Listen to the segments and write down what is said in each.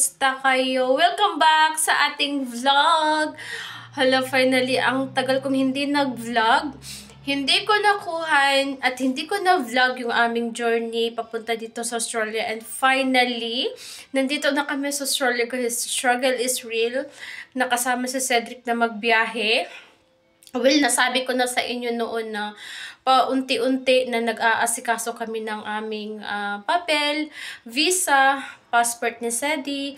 Kamusta kayo? Welcome back sa ating vlog! Hala, finally, ang tagal kong hindi nag-vlog. Hindi ko nakuhan at hindi ko na-vlog yung aming journey papunta dito sa Australia. And finally, nandito na kami sa Australia guys. Struggle is real. Nakasama si Cedric na magbiyahe. Well, nasabi ko na sa inyo noon na paunti-unti na nag-aasikaso kami ng aming papel, visa, passport ni Sedi.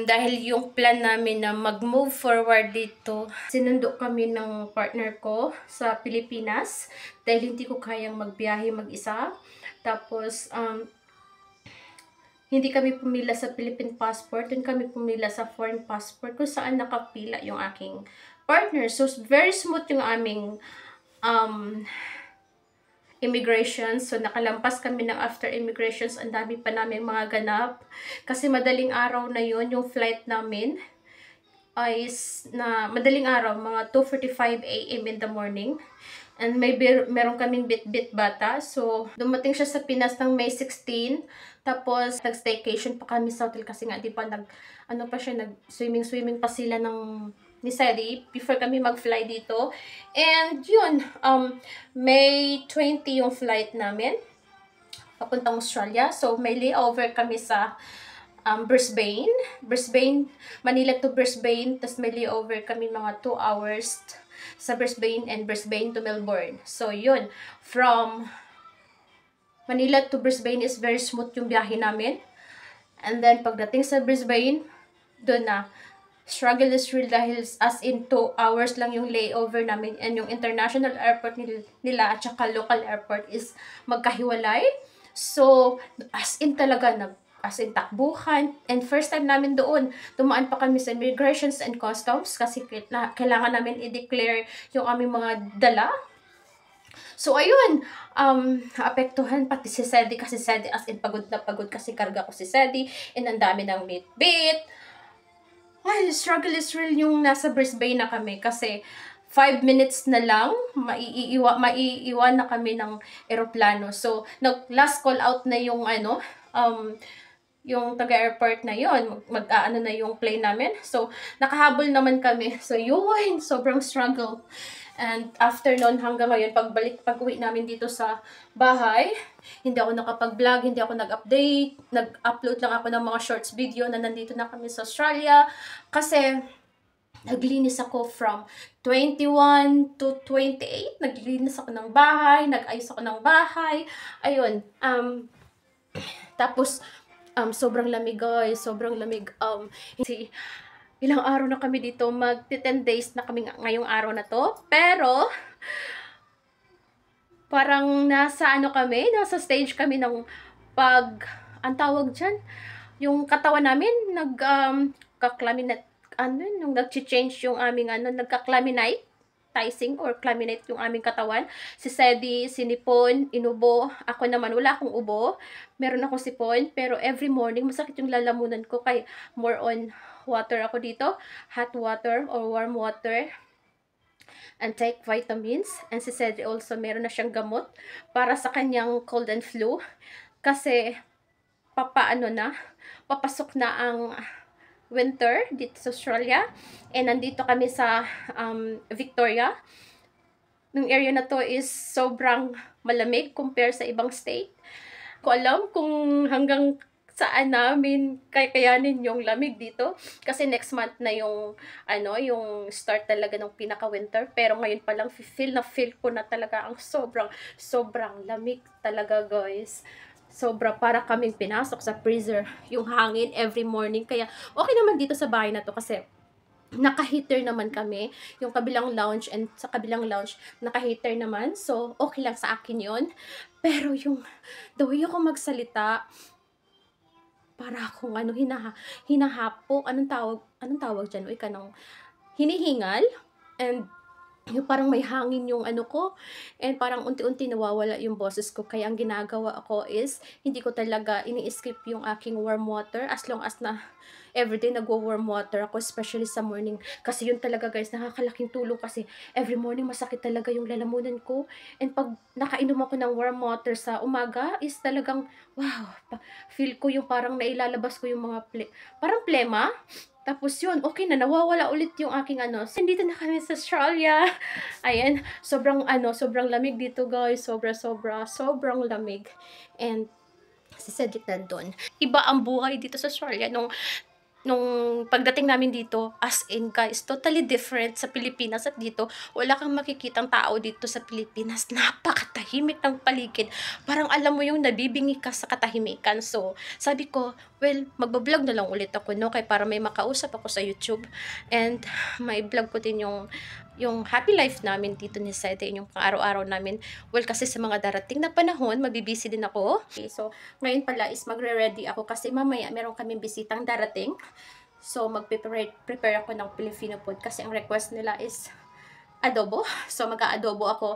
Dahil yung plan namin na mag-move forward dito, sinundo kami ng partner ko sa Pilipinas dahil hindi ko kayang magbiyahe mag-isa. Tapos, hindi kami pumila sa Philippine passport, dun kami pumila sa foreign passport kung saan nakapila yung aking partner. So, very smooth yung aming immigration. So, nakalampas kami ng after immigrations. Ang dami pa namin mga ganap. Kasi madaling araw na yun, yung flight namin is na madaling araw, mga 2:45 AM in the morning. And meron kaming bit-bit bata. So, dumating siya sa Pinas ng May 16. Tapos, nag-staycation pa kami sa hotel kasi nga, di pa nag-swimming pa sila ni Sedi before kami mag-fly dito. And yun, May 20 yung flight namin papuntang Australia. So, may layover kami sa Brisbane, Manila to Brisbane. Tapos may layover kami mga 2 hours sa Brisbane and Brisbane to Melbourne. So, yun. From Manila to Brisbane is very smooth yung biyahe namin. And then, pagdating sa Brisbane, doon na, struggle is real dahil as in 2 hours lang yung layover namin and yung international airport nila at saka local airport is magkahiwalay. So, as in talaga, as in takbuhan. And first time namin doon, dumaan pa kami sa immigrations and customs kasi kailangan namin i-declare yung aming mga dala. So, ayun, apektuhan pati si Sedi kasi Sedi as in pagod na pagod kasi karga ko si Sedi and ang dami ng bit-bit. Ay, struggle is real yung nasa Brisbane na kami kasi 5 minutes na lang, maiiwan na kami ng eroplano. So, last call out na yung yung taga-airport na yon, mag-aano na yung plane namin. So, nakahabol naman kami. So, yun, sobrang struggle. And after nun, hanggang ngayon, pag-uwi namin dito sa bahay, hindi ako nakapag-vlog, hindi ako nag-update, nag-upload lang ako ng mga shorts video na nandito na kami sa Australia. Kasi, naglinis ako from 21 to 28. Naglinis ako ng bahay, nag-ayos ako ng bahay. Ayun. Tapos, sobrang lamig guys, sobrang lamig. Ilang araw na kami dito, mag-10 days na kami ngayong araw na to. Pero, parang nasa nasa stage kami ng ang tawag dyan, yung katawan namin, nag-claminate, yung nag-change yung aming, nagka-claminate, or claminate yung aming katawan. Si Sedi, sinipon, inubo. Ako naman, wala akong ubo. Meron akong sipon, pero every morning, masakit yung lalamunan ko, kaya more on water ako dito, hot water or warm water, and take vitamins. And si Cedric also, meron na siyang gamot para sa kanyang cold and flu kasi papasok na ang winter dito sa Australia, and nandito kami sa Victoria. Yung area na to is sobrang malamig compare sa ibang state. Ko alam kung hanggang saan namin kakayanin yung lamig dito kasi next month na yung yung start talaga ng pinaka-winter, pero ngayon pa lang feel ko na talaga ang sobrang lamig talaga guys. Sobra, para kaming pinasok sa freezer yung hangin every morning. Kaya okay naman dito sa bahay na to kasi naka-heater naman kami. Yung kabilang lounge and sa kabilang lounge, naka-heater naman. So, okay lang sa akin yon. Pero yung the way ako magsalita, para akong hinahapo, anong tawag dyan? Uy, kanang hinihingal, and yung parang may hangin yung ko, and parang unti-unti nawawala yung boses ko. Kaya ang ginagawa ko is, hindi ko talaga ini-skip yung aking warm water as long as na everyday nagwo-warm water ako, especially sa morning. Kasi yun talaga guys, nakakalaking tulong kasi every morning masakit talaga yung lalamunan ko. And pag nakainom ako ng warm water sa umaga, is talagang, wow, feel ko yung parang nailalabas ko yung mga, parang plema. Tapos yun, okay na, nawawala ulit yung aking ano. So, dito na kami sa Australia. Ayan, sobrang lamig dito guys. Sobrang lamig. And si Cedric nandun. Iba ang buhay dito sa Australia nung pagdating namin dito, as in guys, totally different sa Pilipinas at dito, wala kang makikitang tao dito sa Pilipinas. Napakatahimik ng paligid. Parang alam mo yung nabibingi ka sa katahimikan. So, sabi ko, well, magbablog na lang ulit ako, no? Kaya para may makausap ako sa YouTube. And may vlog ko din yung happy life namin dito ni Sede, yung pang-araw-araw namin. Well, kasi sa mga darating na panahon, magbibisi din ako. Okay, so, ngayon pala is magre-ready ako kasi mamaya meron kaming bisitang darating. So, mag-prepare ako ng Filipino food kasi ang request nila is adobo. So, mag-aadobo ako.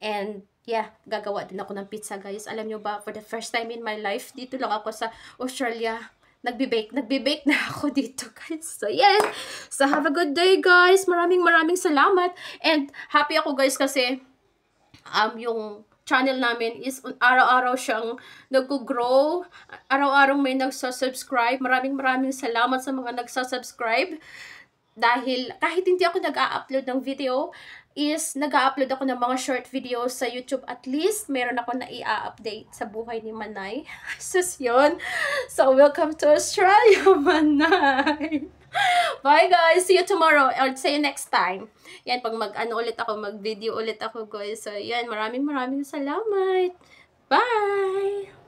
And, yeah, gagawa din ako ng pizza, guys. Alam nyo ba, for the first time in my life, dito lang ako sa Australia, nagbe-bake na ako dito, guys. So, yes. So, have a good day, guys. Maraming salamat. And, happy ako, guys, kasi, yung channel namin is araw-araw siyang nag-grow. Araw-araw may nagsa-subscribe. Maraming salamat sa mga nagsa-subscribe. Dahil kahit hindi ako nag-a-upload ng video, is nag-a-upload ako ng mga short videos sa YouTube. At least, meron ako na i-update sa buhay ni Manay. Sus yun. So, welcome to Australia, Manay. Bye guys! See you tomorrow or see you next time. Yan, pag mag-video ulit ako guys. So, yan, maraming salamat. Bye!